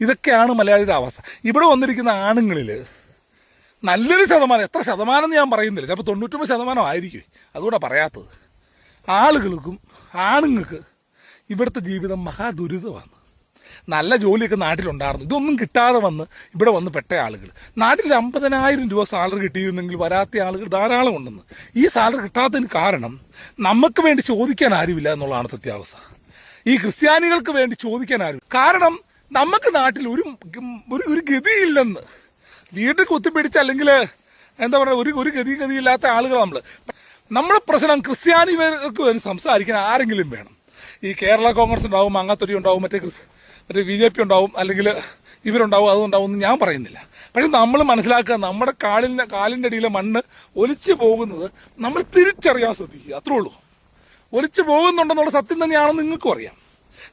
ഇതൊക്കെയാണ് മലയാളിയുടെ അവസ്ഥ. ഇവിടെ വന്നിരിക്കുന്ന ആണുങ്ങളിൽ നല്ലൊരു ശതമാനം, എത്ര ശതമാനം എന്ന് ഞാൻ പറയുന്നില്ല, ചിലപ്പോൾ 99% ആയിരിക്കും, അതുകൂടെ പറയാത്തത്. ആളുകൾക്കും ആണുങ്ങൾക്ക് ഇവിടുത്തെ ജീവിതം മഹാദുരിതമാണ്. നല്ല ജോലിയൊക്കെ നാട്ടിലുണ്ടായിരുന്നു, ഇതൊന്നും കിട്ടാതെ വന്ന് ഇവിടെ വന്ന് പെട്ട ആളുകൾ. നാട്ടിൽ 50,000 രൂപ സാലറി കിട്ടിയിരുന്നെങ്കിൽ വരാത്ത ആളുകൾ ധാരാളം ഉണ്ടെന്ന്. ഈ സാലറി കിട്ടാത്തതിന് കാരണം നമുക്ക് വേണ്ടി ചോദിക്കാൻ ആരുമില്ല എന്നുള്ളതാണ് സത്യാവസ്ഥ. ഈ ക്രിസ്ത്യാനികൾക്ക് വേണ്ടി ചോദിക്കാൻ ആരും, കാരണം നമുക്ക് നാട്ടിൽ ഒരു ഗതിയില്ലെന്ന്. വീട്ടിൽ കുത്തിപ്പിടിച്ച് അല്ലെങ്കിൽ എന്താ പറയുക, ഒരു ഗതിയില്ലാത്ത ആളുകൾ നമ്മുടെ പ്രശ്നം ക്രിസ്ത്യാനികൾക്ക് വേണ്ടി സംസാരിക്കാൻ ആരെങ്കിലും വേണം. ഈ കേരള കോൺഗ്രസ് ഉണ്ടാവും, അങ്ങത്തൊരി ഉണ്ടാവും, മറ്റേ BJP ഉണ്ടാവും, അല്ലെങ്കിൽ ഇവരുണ്ടാവും, അതുണ്ടാവും എന്ന് ഞാൻ പറയുന്നില്ല. പക്ഷെ നമ്മൾ മനസ്സിലാക്കുക, നമ്മുടെ കാലിൻ്റെ അടിയിലെ മണ്ണ് ഒലിച്ചു പോകുന്നത് നമ്മൾ തിരിച്ചറിയാൻ ശ്രദ്ധിക്കുക, അത്രേ ഉള്ളൂ. ഒലിച്ചു പോകുന്നുണ്ടെന്നുള്ള സത്യം തന്നെയാണെന്ന് നിങ്ങൾക്കും അറിയാം.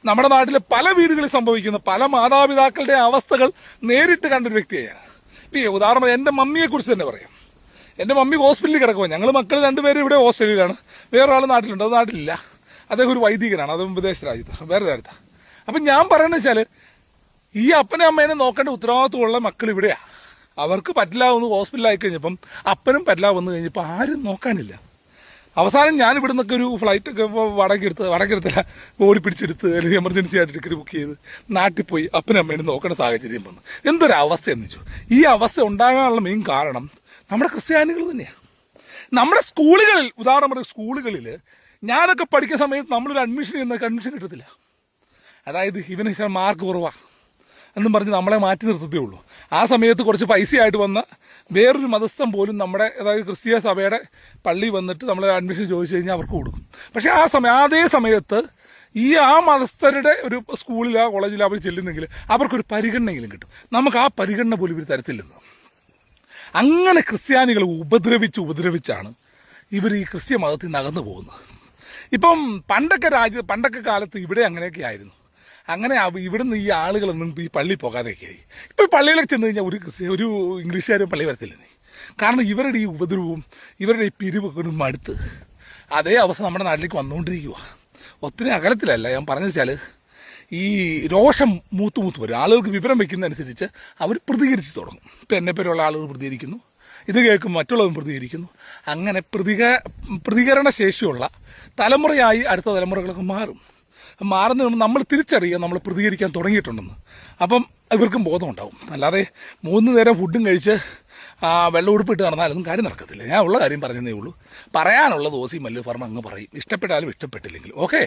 നമ്മുടെ നാട്ടിലെ പല വീടുകളിൽ സംഭവിക്കുന്ന പല മാതാപിതാക്കളുടെ അവസ്ഥകൾ നേരിട്ട് കണ്ടൊരു വ്യക്തിയാണ്. ഇപ്പം ഉദാഹരണം എൻ്റെ മമ്മിയെക്കുറിച്ച് തന്നെ പറയാം. എൻ്റെ മമ്മി ഹോസ്പിറ്റലിൽ കിടക്കുക, ഞങ്ങൾ മക്കൾ 2 പേരും ഇവിടെ ഓസ്ട്രേലിയയിലാണ്, വേറൊരാൾ നാട്ടിലുണ്ട്, അത് നാട്ടിലില്ല. അദ്ദേഹം ഒരു വൈദികനാണ്, അതും വിദേശ രാജ്യത്ത്, വേറെ രാജ്യത്താണ്. അപ്പം ഞാൻ പറയുന്നത് വെച്ചാൽ, ഈ അപ്പനും അമ്മേനെ നോക്കേണ്ട ഉത്തരവാദിത്വമുള്ള മക്കൾ ഇവിടെയാണ്. അവർക്ക് പറ്റില്ലാവുന്ന ഹോസ്പിറ്റലായി കഴിഞ്ഞപ്പം അപ്പനും പറ്റില്ലാവുന്ന കഴിഞ്ഞപ്പോൾ ആരും നോക്കാനില്ല. അവസാനം ഞാൻ ഇവിടെ നിന്നൊക്കെ ഒരു ഫ്ലൈറ്റൊക്കെ വടക്കെടുത്തില്ല ഓടിപ്പിടിച്ചെടുത്ത്, അല്ലെങ്കിൽ എമർജൻസി ആയിട്ട് ടിക്കറ്റ് ബുക്ക് ചെയ്ത് നാട്ടിൽ പോയി അപ്പനും അമ്മേനെ നോക്കേണ്ട സാഹചര്യം വന്നു. എന്തൊരവസ്ഥ എന്ന് വെച്ചു. ഈ അവസ്ഥ ഉണ്ടാകാനുള്ള മെയിൻ കാരണം നമ്മുടെ ക്രിസ്ത്യാനികൾ തന്നെയാണ്. നമ്മുടെ സ്കൂളുകളിൽ, ഉദാഹരണം പറയുക, സ്കൂളുകളിൽ ഞാനൊക്കെ പഠിക്കുന്ന സമയത്ത് നമ്മളൊരു അഡ്മിഷൻ കിട്ടത്തില്ല. അതായത് ഇവന് മാർക്ക് കുറവാണ് എന്നും പറഞ്ഞ് നമ്മളെ മാറ്റി നിർത്തത്തേ ഉള്ളൂ. ആ സമയത്ത് കുറച്ച് പൈസയായിട്ട് വന്ന വേറൊരു മതസ്ഥം പോലും നമ്മുടെ, അതായത് ക്രിസ്തീയ സഭയുടെ പള്ളി വന്നിട്ട് നമ്മളെ അഡ്മിഷൻ ചോദിച്ചു കഴിഞ്ഞാൽ അവർക്ക് കൊടുക്കും. പക്ഷേ അതേ സമയത്ത് ആ മതസ്ഥരുടെ ഒരു സ്കൂളിലോ കോളേജിലോ അവർ ചെല്ലുന്നെങ്കിൽ അവർക്കൊരു പരിഗണനയെങ്കിലും കിട്ടും. നമുക്ക് ആ പരിഗണന പോലും ഇവർ തരത്തില്ലെന്ന്. അങ്ങനെ ക്രിസ്ത്യാനികളെ ഉപദ്രവിച്ചാണ് ഇവർ ഈ ക്രിസ്ത്യ മതത്തിൽ നിന്ന് അകന്നു പോകുന്നത്. ഇപ്പം പണ്ടൊക്കെ കാലത്ത് ഇവിടെ അങ്ങനെയൊക്കെ ആയിരുന്നു. അങ്ങനെ ഇവിടുന്ന് ഈ ആളുകളൊന്നും ഈ പള്ളി പോകാതെയൊക്കെ ആയി. ഇപ്പോൾ പള്ളിയിലൊക്കെ ചെന്ന് കഴിഞ്ഞാൽ ഒരു ഇംഗ്ലീഷുകാരും പള്ളി വരത്തില്ലെന്നേ. കാരണം ഇവരുടെ ഈ ഉപദ്രവവും ഇവരുടെ ഈ പിരിവൊക്കെ മടുത്ത് അതേ അവസ്ഥ നമ്മുടെ നാട്ടിലേക്ക് വന്നുകൊണ്ടിരിക്കുക. ഒത്തിരി അകലത്തിലല്ല ഞാൻ പറഞ്ഞു വെച്ചാൽ, ഈ രോഷം മൂത്ത് വരും. ആളുകൾക്ക് വിവരം വയ്ക്കുന്നതനുസരിച്ച് അവർ പ്രതികരിച്ച് തുടങ്ങും. ഇപ്പം എന്നെപ്പേരുള്ള ആളുകൾ പ്രതികരിക്കുന്നു, ഇത് കേൾക്കുമ്പോൾ മറ്റുള്ളവരും പ്രതികരിക്കുന്നു. അങ്ങനെ പ്രതികരണ ശേഷിയുള്ള തലമുറയായി അടുത്ത തലമുറകളൊക്കെ മാറുന്നതിന് മുമ്പ് നമ്മൾ തിരിച്ചറിയുക നമ്മൾ പ്രതികരിക്കാൻ തുടങ്ങിയിട്ടുണ്ടെന്ന്. അപ്പം ഇവർക്കും ബോധം ഉണ്ടാവും. അല്ലാതെ 3 നേരം ഫുഡും കഴിച്ച് വെള്ളം ഉടുപ്പിട്ട് നടന്നാലൊന്നും കാര്യം നടക്കത്തില്ല. ഞാൻ ഉള്ള കാര്യം പറഞ്ഞതേ ഉള്ളൂ. പറയാനുള്ളത് ഓസി മല്ലു ഫർമ്മ അങ്ങ് പറയും, ഇഷ്ടപ്പെട്ടാലും ഇഷ്ടപ്പെട്ടില്ലെങ്കിലും. ഓക്കെ.